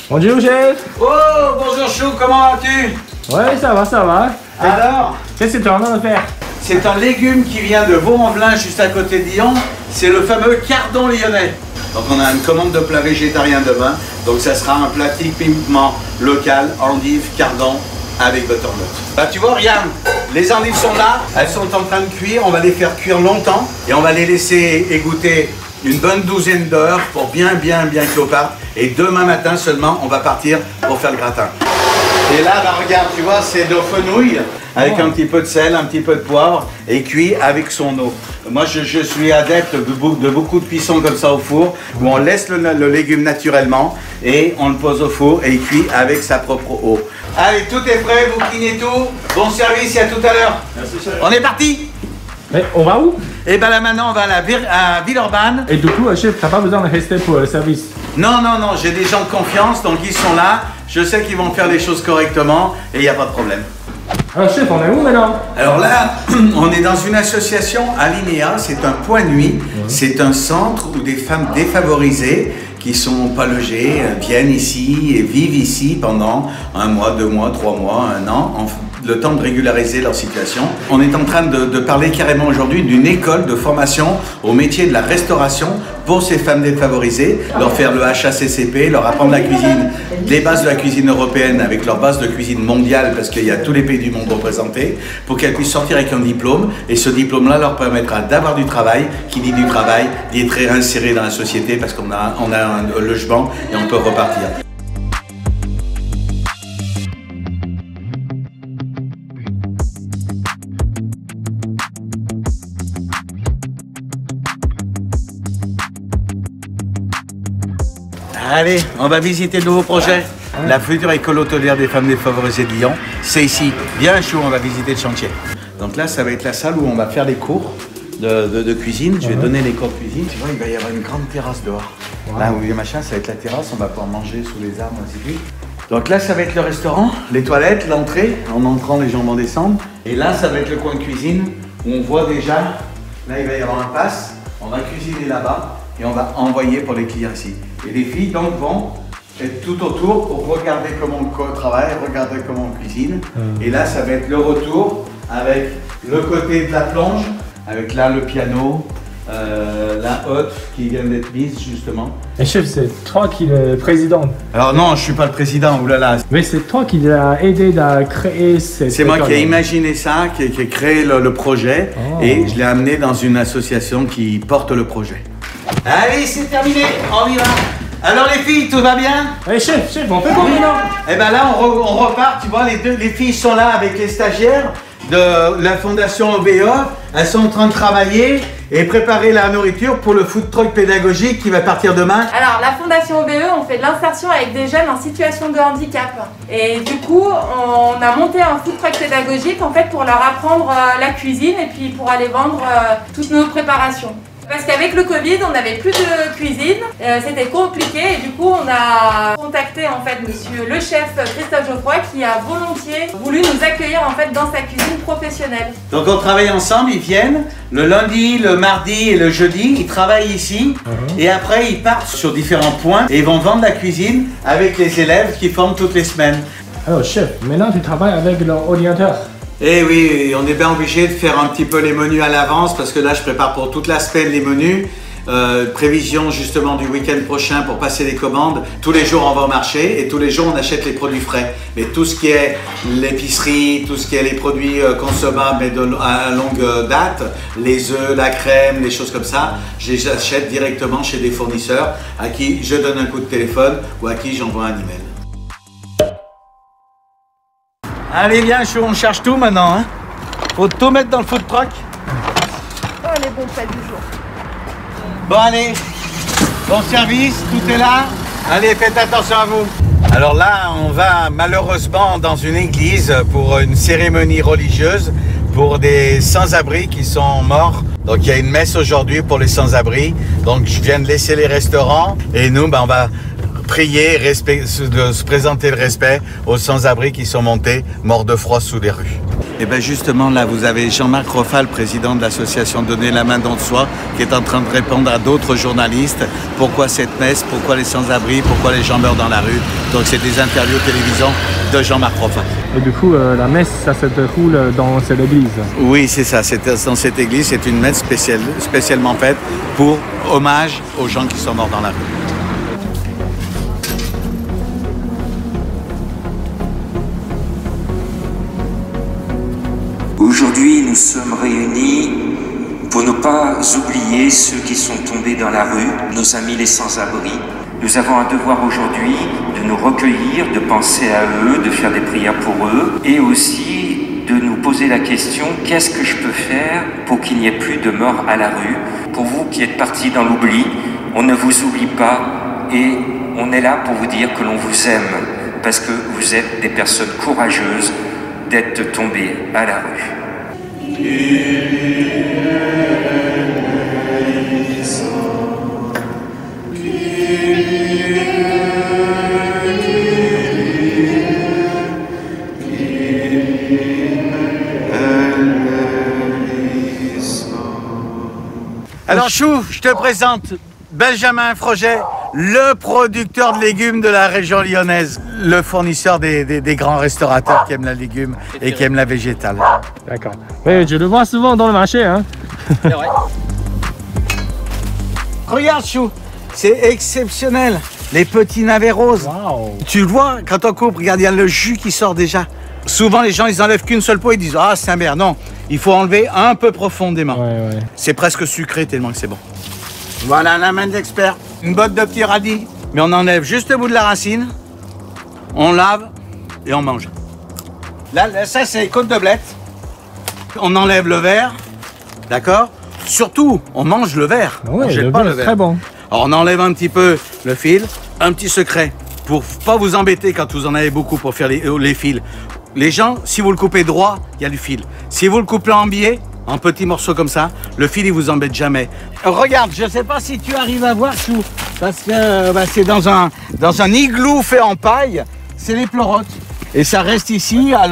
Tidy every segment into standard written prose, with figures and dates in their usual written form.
Bonjour chef. Oh, bonjour Chou, comment vas-tu? Ouais, ça va, ça va. Alors, Qu'est-ce que tu es en train de faire? c'est un légume qui vient de Vaux-en-Velin, juste à côté de Lyon. C'est le fameux cardon lyonnais. Donc on a une commande de plat végétarien demain. Donc ça sera un plat typiquement local, endives, cardon, avec butternut. Bah tu vois, regarde, les endives sont là, elles sont en train de cuire. On va les faire cuire longtemps et on va les laisser égoutter une bonne douzaine d'heures pour bien cloparde. Et demain matin seulement, on va partir pour faire le gratin. Et là, bah, regarde, tu vois, c'est de fenouil avec un petit peu de sel, un petit peu de poivre et cuit avec son eau. Moi, je suis adepte de beaucoup de cuissons comme ça au four où on laisse le légume naturellement et on le pose au four et il cuit avec sa propre eau. Allez, tout est prêt, vous clignez tout. Bon service et à tout à l'heure. Merci chef. On est parti. Mais on va où? Et ben là maintenant, on va à Villeurbanne. Et du coup, chef, t'as pas besoin de rester pour le service? Non, j'ai des gens de confiance, donc ils sont là. Je sais qu'ils vont faire les choses correctement et il n'y a pas de problème. Alors chef, on est où maintenant? Alors là, on est dans une association Alinea, c'est un point nuit, c'est un centre où des femmes défavorisées qui sont pas logées viennent ici et vivent ici pendant 1 mois, 2 mois, 3 mois, 1 an, le temps de régulariser leur situation. On est en train de parler carrément aujourd'hui d'une école de formation au métier de la restauration pour ces femmes défavorisées, leur faire le HACCP, leur apprendre la cuisine, les bases de la cuisine européenne avec leur base de cuisine mondiale parce qu'il y a tous les pays du monde représentés, pour qu'elles puissent sortir avec un diplôme et ce diplôme-là leur permettra d'avoir du travail, qui dit du travail, d'être réinséré dans la société parce qu'on a un logement et on peut repartir. Allez, on va visiter le nouveau projet. La future école hôtelière des femmes défavorisées de Lyon. C'est ici. Bien chaud, on va visiter le chantier. Donc là, ça va être la salle où on va faire les cours de cuisine. Je vais donner les cours de cuisine. Tu vois, il va y avoir une grande terrasse dehors. Là où il y a machin, ça va être la terrasse. On va pouvoir manger sous les arbres, ainsi de suite. Donc là, ça va être le restaurant, les toilettes, l'entrée. En entrant, les gens vont descendre. Et là, ça va être le coin de cuisine où on voit déjà, là, il va y avoir un pass. On va cuisiner là-bas et on va envoyer pour les clients ici. Et les filles donc vont être tout autour pour regarder comment on travaille, regarder comment on cuisine. Et là, ça va être le retour avec le côté de la plonge, avec là le piano, la hotte qui vient d'être mise justement. Et chef, c'est toi qui es le président. Alors non, je suis pas le président, oulala. Mais c'est toi qui l'as aidé à créer cette C'est moi école. qui ai imaginé ça, qui ai créé le projet et je l'ai amené dans une association qui porte le projet. Allez, c'est terminé, on y va. Alors les filles, tout va bien? Hey chef, on fait quoi maintenant? Eh ben là, on repart, tu vois, les filles sont là avec les stagiaires de la fondation OBE. Elles sont en train de travailler et préparer la nourriture pour le food truck pédagogique qui va partir demain. Alors, la Fondation OBE, on fait de l'insertion avec des jeunes en situation de handicap. Et du coup, on a monté un food truck pédagogique en fait pour leur apprendre la cuisine et puis pour aller vendre toutes nos préparations. Parce qu'avec le Covid, on n'avait plus de cuisine, c'était compliqué et du coup on a contacté en fait monsieur le chef Christophe Geoffroy qui a volontiers voulu nous accueillir en fait dans sa cuisine professionnelle. Donc on travaille ensemble, ils viennent le lundi, le mardi et le jeudi, ils travaillent ici et après ils partent sur différents points et ils vont vendre la cuisine avec les élèves qui forment toutes les semaines. Alors chef, maintenant tu travailles avec l'ordinateur. Eh oui, on est bien obligé de faire un petit peu les menus à l'avance parce que là je prépare pour toute la semaine les menus. Prévision justement du week-end prochain pour passer les commandes. Tous les jours on va au marché et tous les jours on achète les produits frais. Mais tout ce qui est l'épicerie, tout ce qui est les produits consommables mais à longue date, les œufs, la crème, les choses comme ça, je les achète directement chez des fournisseurs à qui je donne un coup de téléphone ou à qui j'envoie un email. Allez viens, on cherche tout maintenant. Hein. Faut tout mettre dans le food truck. Oh les bons plats du jour. Bon allez, bon service, tout est là. Allez, faites attention à vous. Alors là, on va malheureusement dans une église pour une cérémonie religieuse pour des sans-abri qui sont morts. Donc il y a une messe aujourd'hui pour les sans-abri. Donc je viens de laisser les restaurants et nous, on va prier, de se présenter le respect aux sans-abri qui sont montés morts de froid sous les rues. Et bien justement, là, vous avez Jean-Marc Roffal, président de l'association Donner la main dans le soi, qui est en train de répondre à d'autres journalistes. Pourquoi cette messe? Pourquoi les sans-abri? Pourquoi les gens meurent dans la rue? Donc c'est des interviews télévision de Jean-Marc Roffal. Et du coup, la messe, ça se déroule dans cette église. Oui, c'est ça. C'est dans cette église. C'est une messe spécialement faite pour hommage aux gens qui sont morts dans la rue. Aujourd'hui, nous sommes réunis pour ne pas oublier ceux qui sont tombés dans la rue, nos amis les sans-abri. Nous avons un devoir aujourd'hui de nous recueillir, de penser à eux, de faire des prières pour eux et aussi de nous poser la question, qu'est-ce que je peux faire pour qu'il n'y ait plus de morts à la rue? Pour vous qui êtes partis dans l'oubli, on ne vous oublie pas et on est là pour vous dire que l'on vous aime parce que vous êtes des personnes courageuses d'être tombés à la rue. Alors Chou, je te présente Benjamin Froget, le producteur de légumes de la région lyonnaise, le fournisseur des grands restaurateurs qui aiment la légume et qui aiment la végétale. D'accord. Oui, je le vois souvent dans le marché, hein. C'est vrai. Regarde Chou, c'est exceptionnel, les petits navets roses. Waouh. Tu le vois, quand on coupe, regarde, il y a le jus qui sort déjà. Souvent les gens, ils enlèvent qu'une seule peau, ils disent « Ah, c'est un merde ». Non, il faut enlever un peu profondément. Ouais. C'est presque sucré tellement que c'est bon. Voilà la main d'expert. Une botte de petits radis. Mais on enlève juste le bout de la racine, on lave et on mange. Là ça c'est les côtes de blettes. On enlève le verre, d'accord? Surtout, on mange le verre. Ouais, on jette le pas verre, le verre. très bon. Alors on enlève un petit peu le fil. Un petit secret, pour pas vous embêter quand vous en avez beaucoup pour faire les fils. Les gens, si vous le coupez droit, il y a du fil. Si vous le coupez en biais, en petits morceaux comme ça, le fil il vous embête jamais. Regarde, je sais pas si tu arrives à voir tout, parce que c'est dans un igloo fait en paille, c'est les pleurotes. Et ça reste ici, à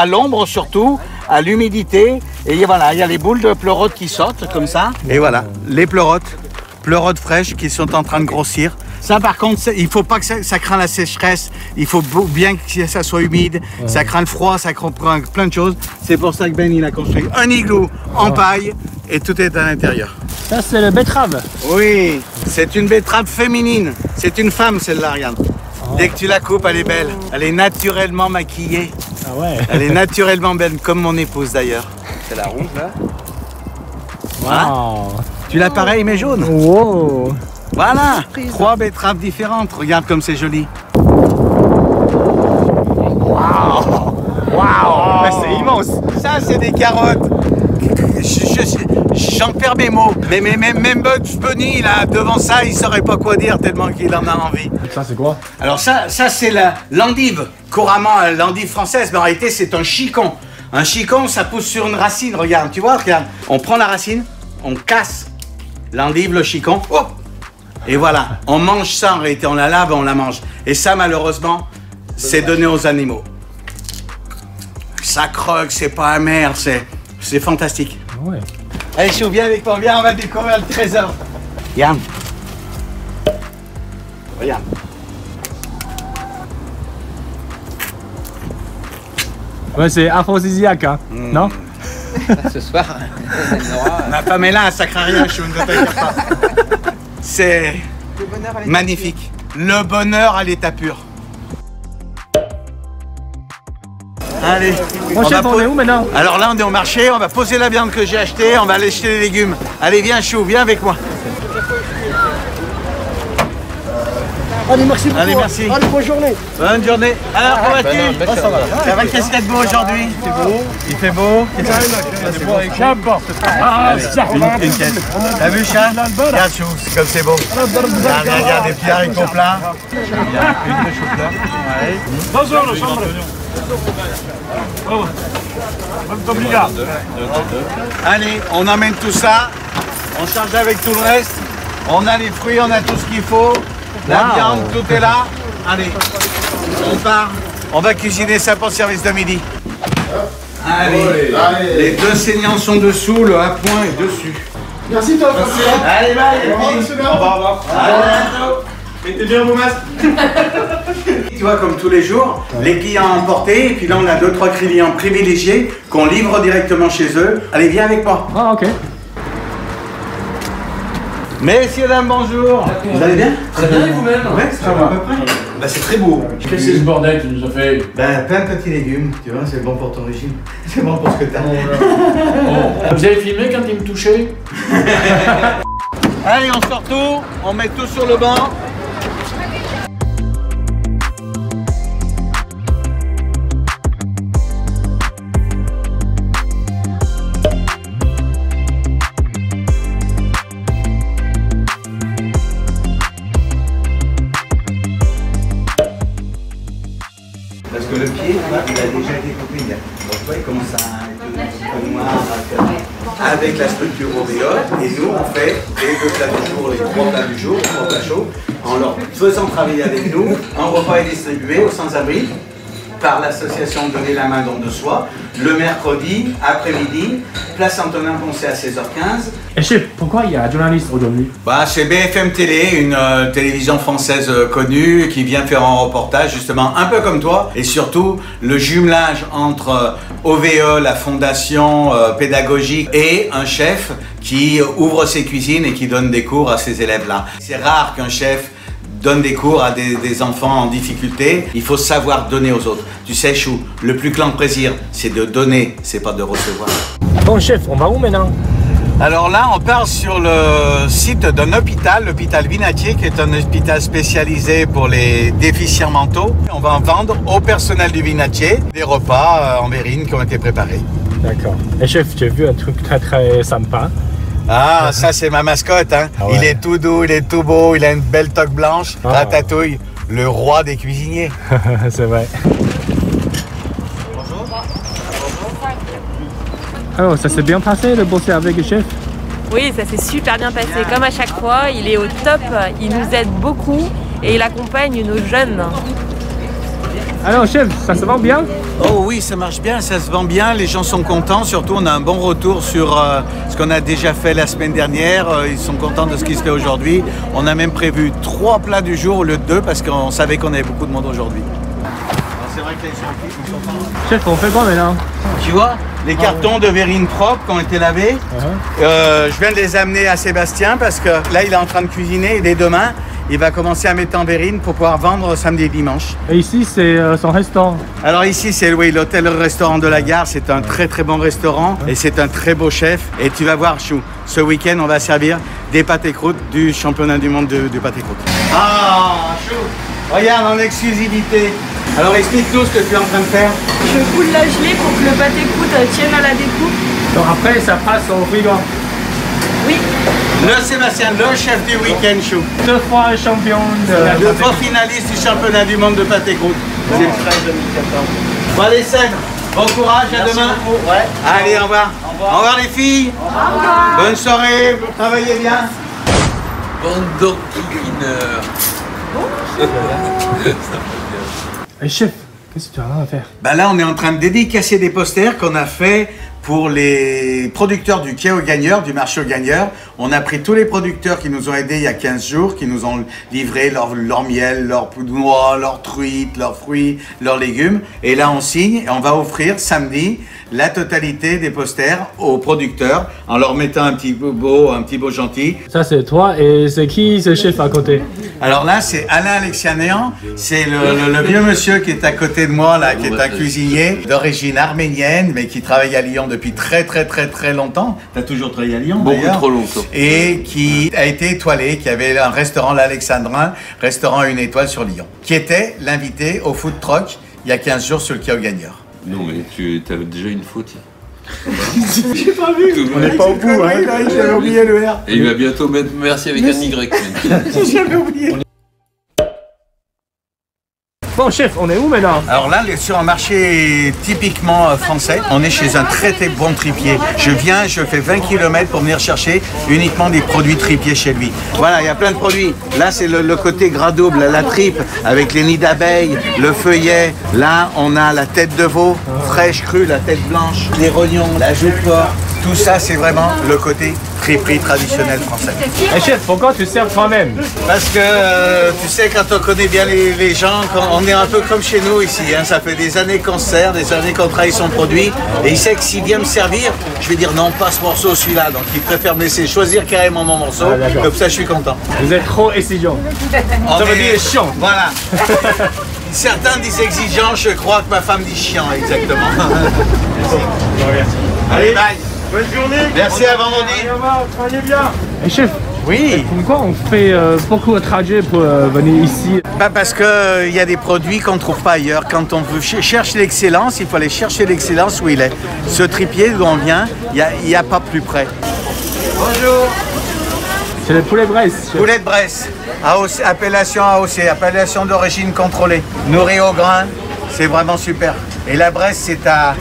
l'ombre surtout, à l'humidité. Et voilà, il y a les boules de pleurotes qui sortent comme ça. Et voilà, les pleurotes fraîches qui sont en train de grossir. Ça par contre, il ne faut pas que ça craint la sécheresse, il faut bien que ça soit humide, ça craint le froid, ça craint plein de choses. C'est pour ça que Ben il a construit un igloo en paille et tout est à l'intérieur. Ça, c'est le betterave. Oui, c'est une betterave féminine, c'est une femme celle-là, regarde. Dès que tu la coupes, elle est belle, elle est naturellement maquillée. Ah ouais. Elle est naturellement belle, comme mon épouse d'ailleurs. C'est la rouge là. Voilà. Wow. Tu l'as pareil mais jaune. Wow. Voilà, 3 betteraves différentes. Regarde comme c'est joli. Waouh, mais c'est immense. Ça, c'est des carottes. J'en perds mes mots. Mais même Bugs Bunny, là, devant ça, il saurait pas quoi dire tellement qu'il en a envie. Ça, c'est quoi? Alors ça c'est l'endive. Couramment, l'endive française, mais en réalité, c'est un chicon. Un chicon, ça pousse sur une racine. Regarde, tu vois, regarde. On prend la racine, on casse l'endive, le chicon. Oh! Et voilà, on mange ça en réalité, on la lave et on la mange. Et ça, malheureusement, c'est donné aux animaux. Ça croque, c'est pas amer, c'est fantastique. Ouais. Allez, Chou, viens avec moi, viens, on va découvrir le trésor. Regarde. Regarde. Ouais, c'est aphrodisiaque, hein. Non? Ce soir, Ma femme est là, elle sacre à rien, Chou, ne t'inquiète pas. C'est magnifique. Le bonheur à l'état pur. Allez, Mon chef, on est où maintenant? Alors là, on est au marché, on va poser la viande que j'ai achetée, on va aller acheter les légumes. Allez, viens Chou, viens avec moi. Allez, merci beaucoup. Allez, merci. Allez, bonne journée. Bonne journée. Alors, comment vas-tu? Ça va, qu'est-ce qu'il y a de beau aujourd'hui? C'est beau. Il fait beau. Une caisse. T'as vu, chat? Regarde, Chou, c'est comme c'est beau. Regarde, des petits haricots plats. Une de chou-fleur. Allez, on emmène tout ça. On charge avec tout le reste. On a les fruits, on a tout ce qu'il faut. La viande, tout est là. Allez, on part. On va cuisiner ça pour le service de midi. Allez, les deux saignants sont dessous, le à-point est dessus. Merci toi, Allez, bye. Au revoir. Mettez bien vos masques. Tu vois, comme tous les jours, les clients emportés, et puis là on a 2-3 clients privilégiés qu'on livre directement chez eux. Allez, viens avec moi. Ah, ok. Messieurs, dames, bonjour. Vous allez bien? Très bien, et vous-même? Ouais, ça va à peu près. Bah, c'est très beau. Qu'est-ce que c'est ce bordel que tu nous as fait? Ben, plein de petits légumes, tu vois, c'est bon pour ton régime. C'est bon pour ce que t'as. Vous avez filmé quand il me touchait? Allez, on sort tout, on met tout sur le banc. Parce que le pied, là, il a déjà été coupé. Donc, tu vois, il commence à être un petit peu noir avec la structure OVO. Et nous, on fait les 2 plats du jour, les 3 plats du jour, 3 plats chauds, en leur faisant travailler avec nous. Un repas est distribué aux sans-abri par l'association Donner la main don de soi, le mercredi après-midi, place Antonin Poncet à 16h15. Et chef, pourquoi il y a un journaliste aujourd'hui? Bah, c'est BFM Télé, une télévision française connue qui vient faire un reportage justement un peu comme toi et surtout le jumelage entre OVE, la fondation pédagogique et un chef qui ouvre ses cuisines et qui donne des cours à ces élèves-là. C'est rare qu'un chef donne des cours à des enfants en difficulté. Il faut savoir donner aux autres. Tu sais, Chou, le plus grand plaisir, c'est de donner, c'est pas de recevoir. Bon chef, on va où maintenant? Alors là, on part sur le site d'un hôpital, l'hôpital Vinatier, qui est un hôpital spécialisé pour les déficients mentaux. On va en vendre au personnel du Vinatier des repas en verrine qui ont été préparés. D'accord. Et chef, j'ai vu un truc très très sympa. Ah, ça c'est ma mascotte, hein. Ah ouais. Il est tout doux, il est tout beau, il a une belle toque blanche. Ah. Ratatouille, le roi des cuisiniers. C'est vrai. Alors, ça s'est bien passé de bosser avec le chef? Oui, ça s'est super bien passé. Comme à chaque fois, il est au top, il nous aide beaucoup et il accompagne nos jeunes. Alors chef, ça se vend bien? Oh oui, ça marche bien, ça se vend bien, les gens sont contents, surtout on a un bon retour sur ce qu'on a déjà fait la semaine dernière, ils sont contents de ce qui se fait aujourd'hui. On a même prévu 3 plats du jour au lieu de 2 parce qu'on savait qu'on avait beaucoup de monde aujourd'hui. C'est vrai que les gens Chef, on fait quoi maintenant? Tu vois, les cartons de verrine propre qui ont été lavés, je viens de les amener à Sébastien parce que là il est en train de cuisiner et dès demain, il va commencer à mettre en verrine pour pouvoir vendre samedi et dimanche. Et ici, c'est son restaurant. Alors ici, c'est l'hôtel-restaurant de la gare. C'est un très très bon restaurant et c'est un très beau chef. Et tu vas voir, Chou, ce week-end, on va servir des pâtes et croûtes du championnat du monde du pâte et croûtes. Ah, Chou, regarde, en exclusivité. Alors explique-nous ce que tu es en train de faire. Je coule la gelée pour que le pâté croûte tienne à la découpe. Donc après, ça passe au frigo. Oui. Le Sébastien, le chef du week-end, Chou. 2 fois champion de... 2 fois finaliste du championnat du monde de pâte et croûtes. C'est le 13 2014. Bon allez, Seb, bon courage, à demain. Ouais. Allez, au revoir. Au revoir les filles. Au revoir. Bonne soirée, vous travaillez bien. Bande d'orguineurs. Et chef, qu'est-ce que tu as rien à faire? Bah là, on est en train de dédicacer des posters qu'on a fait pour les producteurs du quai aux gagneurs, du marché aux gagneurs. On a pris tous les producteurs qui nous ont aidés il y a 15 jours, qui nous ont livré leur miel, leur poudre noix, leurs truites, leurs fruits, leurs légumes. Et là, on signe et on va offrir samedi la totalité des posters aux producteurs en leur mettant un petit beau gentil. Ça, c'est toi. Et c'est qui ce chef à côté? Alors là, c'est Alain Alexianéan, c'est le vieux monsieur qui est à côté de moi, là, qui est un cuisinier d'origine arménienne, mais qui travaille à Lyon depuis très longtemps. Tu as toujours travaillé à Lyon, Beaucoup trop longtemps. Et qui a été étoilé, qui avait un restaurant, l'Alexandrin, restaurant 1 étoile sur Lyon, qui était l'invité au food truck il y a 15 jours sur le quai aux gagneurs. Non, mais tu avais déjà une faute. J'ai pas vu, on n'est pas au bout, hein. J'avais oublié le R. Et il va bientôt mettre merci avec un Y. J'avais oublié. Bon chef, on est où maintenant? Alors là, sur un marché typiquement français, on est chez un très bon tripier. Je fais 20 km pour venir chercher uniquement des produits tripiers chez lui. Voilà, il y a plein de produits. Là, c'est le côté gras double, la tripe, avec les nids d'abeilles, le feuillet. Là, on a la tête de veau, fraîche, crue, la tête blanche, les rognons, la joue de porc. Tout ça, c'est vraiment le côté triperie traditionnel français. Et chef, pourquoi tu sers toi-même? Parce que, tu sais, quand on connaît bien les gens, on est un peu comme chez nous ici. Hein, ça fait des années qu'on se sert, des années qu'on travaille son produit. Et il sait que s'il vient me servir, je vais dire non, pas ce morceau, celui-là. Donc il préfère me laisser choisir carrément mon morceau. Ah, comme ça, je suis content. Vous êtes trop exigeant. Ça veut dire chiant. Voilà. Certains disent exigeant, je crois que ma femme dit chiant, exactement. Merci. Allez, bye. Bonne journée. Merci, à vendredi. Travaillez bien. Et chef, oui. pourquoi on fait beaucoup de trajets pour venir ici? Parce qu'il y a des produits qu'on ne trouve pas ailleurs. Quand on veut chercher l'excellence, il faut aller chercher l'excellence où il est. Ce tripier d'où on vient, il n'y a pas plus près. Bonjour. C'est le poulet Bresse. chef. Poulet de Bresse, appellation AOC, appellation d'origine contrôlée. Nourri au grain, c'est vraiment super. Et la Bresse, c'est à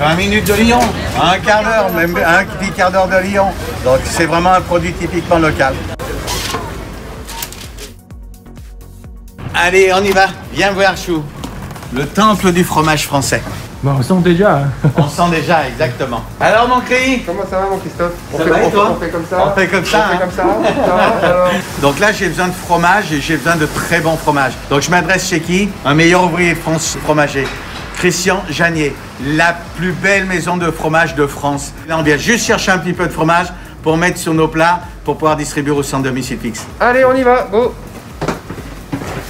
20 minutes de Lyon, un quart d'heure, même un petit quart d'heure de Lyon. Donc c'est vraiment un produit typiquement local. Allez, on y va. Viens voir, Chou. Le temple du fromage français. Bon, on sent déjà. On sent déjà, exactement. Alors, mon cri? Comment ça va, mon Christophe? Ça va et toi? On fait comme ça. On fait comme ça. On fait comme ça. Ça va, alors. Donc là, j'ai besoin de fromage et j'ai besoin de très bons fromages. Donc je m'adresse chez qui? Un meilleur ouvrier de France fromager. Christian Janier, la plus belle maison de fromage de France. Là, on vient juste chercher un petit peu de fromage pour mettre sur nos plats pour pouvoir distribuer au centre domicile fixe. Allez, on y va. Go.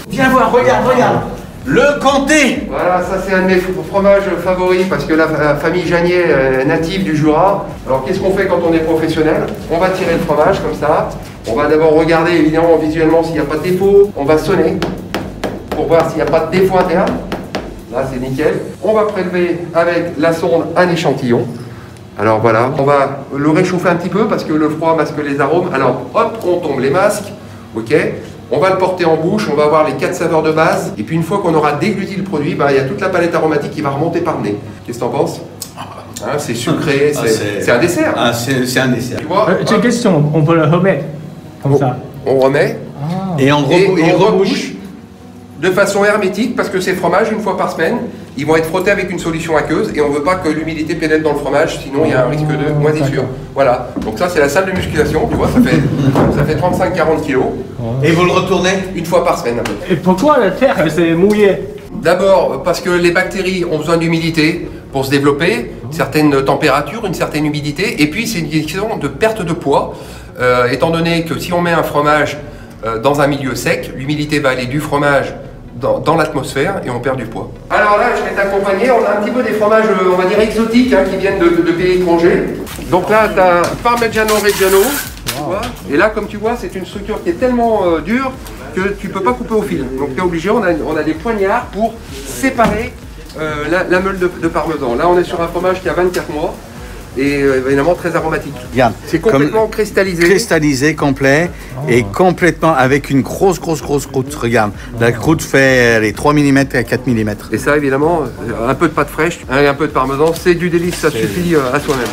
Viens voir, regarde. Le comté. Voilà, ça c'est un de mes fromages favoris parce que la famille Janier est native du Jura. Alors qu'est-ce qu'on fait quand on est professionnel? On va tirer le fromage comme ça. On va d'abord regarder évidemment visuellement s'il n'y a pas de défaut. On va sonner pour voir s'il n'y a pas de défaut interne. Là c'est nickel. On va prélever avec la sonde un échantillon. Alors voilà, on va le réchauffer un petit peu parce que le froid masque les arômes. Alors hop, on tombe les masques. Ok. On va le porter en bouche, on va avoir les 4 saveurs de base. Et puis une fois qu'on aura dégluti le produit, il y a toute la palette aromatique qui va remonter par le nez. Qu'est-ce que t'en penses? Hein, c'est sucré, c'est un dessert. Ah, c'est un dessert. Tu vois, J'ai une question, on peut le remettre comme ça. on remet Et on rebouche de façon hermétique parce que ces fromages, une fois par semaine, ils vont être frottés avec une solution aqueuse et on ne veut pas que l'humidité pénètre dans le fromage, sinon il y a un risque de moisissure. Voilà, donc ça c'est la salle de musculation, tu vois, ça fait 35-40 kilos. Et vous le retournez une fois par semaine à peu près. Et pourquoi la terre c'est mouillé? D'abord parce que les bactéries ont besoin d'humidité pour se développer, une certaine température, une certaine humidité, et puis c'est une question de perte de poids, étant donné que si on met un fromage dans un milieu sec, l'humidité va aller du fromage dans l'atmosphère et on perd du poids. Alors là, je vais t'accompagner, on a un petit peu des fromages, on va dire exotiques, qui viennent de pays étrangers. Donc là, tu as Parmigiano Reggiano, tu vois, et là, comme tu vois, c'est une structure qui est tellement dure que tu ne peux pas couper au fil. Donc tu es obligé, on a des poignards pour séparer la meule de parmesan. Là, on est sur un fromage qui a 24 mois. Et évidemment très aromatique. Regarde, c'est complètement cristallisé. Cristallisé, complet, et complètement avec une grosse croûte. Regarde, la croûte fait les 3 mm à 4 mm. Et ça, évidemment, un peu de pâte fraîche, un peu de parmesan, c'est du délice, ça suffit à soi-même.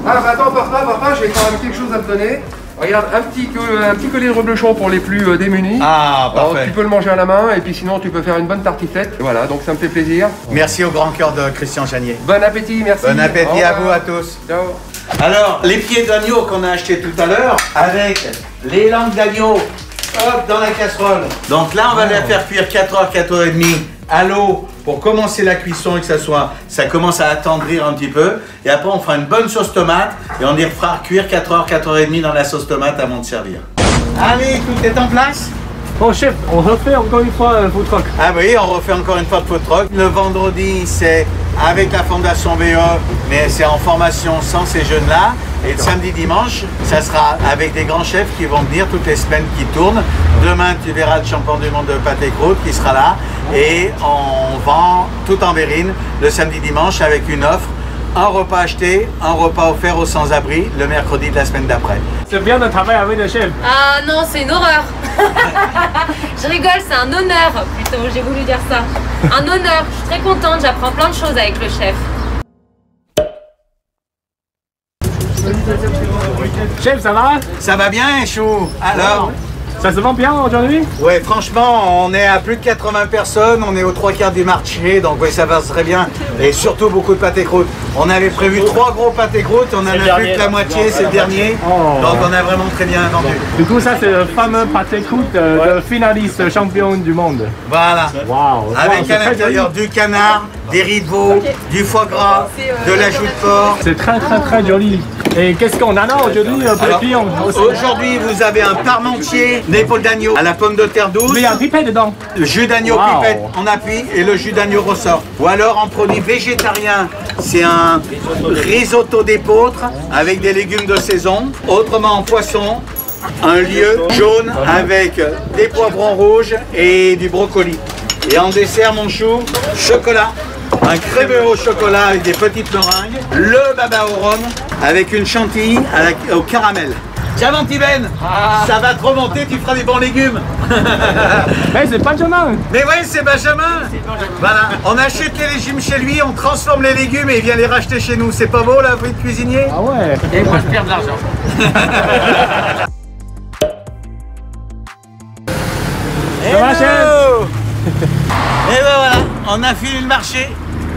Ah, bah attends, papa, j'ai quand même quelque chose à te donner. Regarde, un petit collier de reblochon pour les plus démunis. Ah, parfait. Alors, tu peux le manger à la main et puis sinon tu peux faire une bonne tartiflette. Voilà, donc ça me fait plaisir. Merci au grand cœur de Christian Janier. Bon appétit, merci. Bon appétit à vous à tous. Ciao. Alors, les pieds d'agneau qu'on a achetés tout à l'heure, avec les langues d'agneau, hop, dans la casserole. Donc là, on va les faire cuire 4h, 4h30 à l'eau pour commencer la cuisson et que ça commence à attendrir un petit peu. Et après, on fera une bonne sauce tomate et on y fera cuire 4h, 4h30 dans la sauce tomate avant de servir. Allez, tout est en place? Bon chef, on refait encore une fois le food truck. Ah oui, on refait encore une fois le food truck. Le vendredi, c'est avec la Fondation VE, mais c'est en formation sans ces jeunes-là. Et le samedi, dimanche, ça sera avec des grands chefs qui vont venir toutes les semaines qui tournent. Demain, tu verras le champion du monde de pâte et croûte qui sera là. Et on vend tout en verrine le samedi, dimanche avec une offre un repas acheté, un repas offert aux sans-abri le mercredi de la semaine d'après. C'est bien de travailler avec le chef. Ah non, c'est une horreur. Je rigole, c'est un honneur. Plutôt, j'ai voulu dire ça. Un honneur. Je suis très contente, j'apprends plein de choses avec le chef. Chef, ça va? Ça va bien, Chou? Alors? Ça se vend bien aujourd'hui? Ouais, franchement, on est à plus de 80 personnes, on est aux 3/4 du marché, donc oui, ça va très bien. Et surtout beaucoup de pâté croûte. On avait prévu 3 gros pâté croûte, on en a plus que la moitié, c'est le dernier. Oh. Donc on a vraiment très bien vendu. Du coup, ça c'est le fameux pâté croûte de finaliste champion du monde. Voilà. Waouh! Avec à l'intérieur du canard, des riz de veau, du foie gras, de la joue de porc. C'est très joli. Et qu'est-ce qu'on a là aujourd'hui pour les clients? Aujourd'hui, vous avez un parmentier d'épaule d'agneau à la pomme de terre douce. Il y a un pipet dedans. Le jus d'agneau pipette en appui et le jus d'agneau ressort. Ou alors en produit végétarien, c'est un risotto d'épeautre avec des légumes de saison. Autrement en poisson, un lieu jaune avec des poivrons rouges et du brocoli. Et en dessert, mon chou, chocolat. Un crémeux au chocolat avec des petites meringues. Le baba au rhum avec une chantilly au caramel. Tiens mon petit Ben, ça va te remonter, tu feras des bons légumes. Mais c'est Benjamin. Mais oui, c'est Benjamin. Voilà, on achète les légumes chez lui, on transforme les légumes et il vient les racheter chez nous. C'est pas beau la vie de cuisinier? Ah ouais. Et moi je perds de l'argent. Ça va, chef? Et ben voilà, on a fini le marché.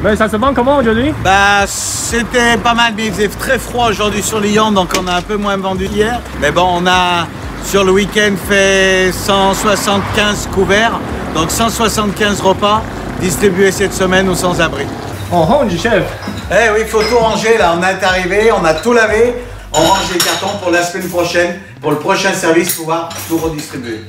Mais ça se vend comment aujourd'hui? Bah c'était pas mal, mais il faisait très froid aujourd'hui sur Lyon, donc on a un peu moins vendu hier. Mais bon, on a sur le week-end fait 175 couverts, donc 175 repas distribués cette semaine aux sans-abri. On range, chef. Eh oui, il faut tout ranger là, on est arrivé, on a tout lavé. On range les cartons pour la semaine prochaine, pour le prochain service, pouvoir tout redistribuer.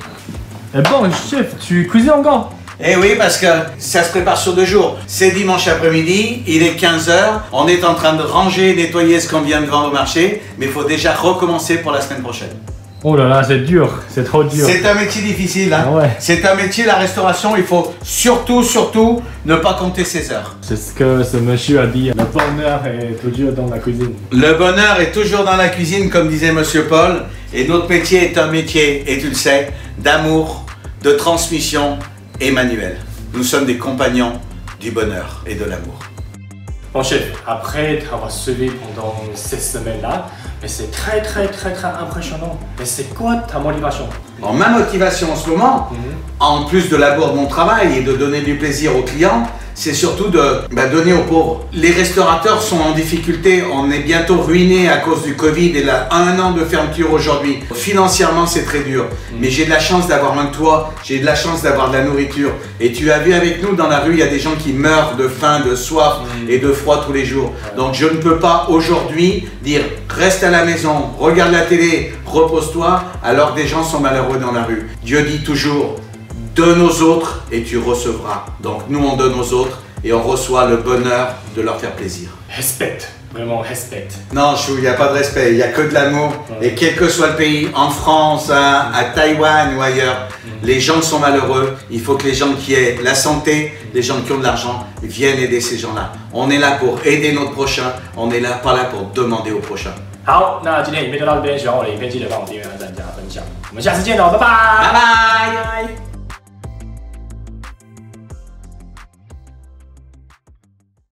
Et bon, chef, tu cuisines encore? Eh oui, parce que ça se prépare sur 2 jours. C'est dimanche après-midi, il est 15 h. On est en train de ranger et nettoyer ce qu'on vient de vendre au marché, mais il faut déjà recommencer pour la semaine prochaine. Oh là là, c'est dur, c'est trop dur. C'est un métier difficile, hein. Ah ouais. C'est un métier, la restauration, il faut surtout ne pas compter ses heures. C'est ce que ce monsieur a dit. Le bonheur est toujours dans la cuisine. Le bonheur est toujours dans la cuisine, comme disait Monsieur Paul, et notre métier est un métier, et tu le sais, d'amour, de transmission et manuel. Nous sommes des compagnons du bonheur et de l'amour. Bon chef, après t'avoir suivi pendant cette semaine-là, mais c'est très impressionnant. Mais c'est quoi ta motivation? Alors, ma motivation en ce moment, en plus de l'amour de mon travail et de donner du plaisir aux clients, c'est surtout de donner aux pauvres. Les restaurateurs sont en difficulté, on est bientôt ruinés à cause du Covid et là, 1 an de fermeture aujourd'hui. Financièrement, c'est très dur, mais j'ai de la chance d'avoir un toit, j'ai de la chance d'avoir de la nourriture. Et tu as vu avec nous, dans la rue, il y a des gens qui meurent de faim, de soif et de froid tous les jours. Donc je ne peux pas aujourd'hui dire reste à la maison, regarde la télé, repose-toi, alors que des gens sont malheureux dans la rue. Dieu dit toujours donne aux autres et tu recevras. Donc nous on donne aux autres et on reçoit le bonheur de leur faire plaisir. Respect, vraiment respect. Non Chou, il n'y a pas de respect, il n'y a que de l'amour. Et quel que soit le pays, en France, à Taïwan ou ailleurs, les gens sont malheureux. Il faut que les gens qui aient la santé, les gens qui ont de l'argent, viennent aider ces gens-là. On est là pour aider notre prochain, on n'est là, pas là pour demander au prochain. 好，那今天影片就到这边，喜欢我的影片记得帮我订阅、按赞、加分享，我们下次见喽，拜拜。拜拜。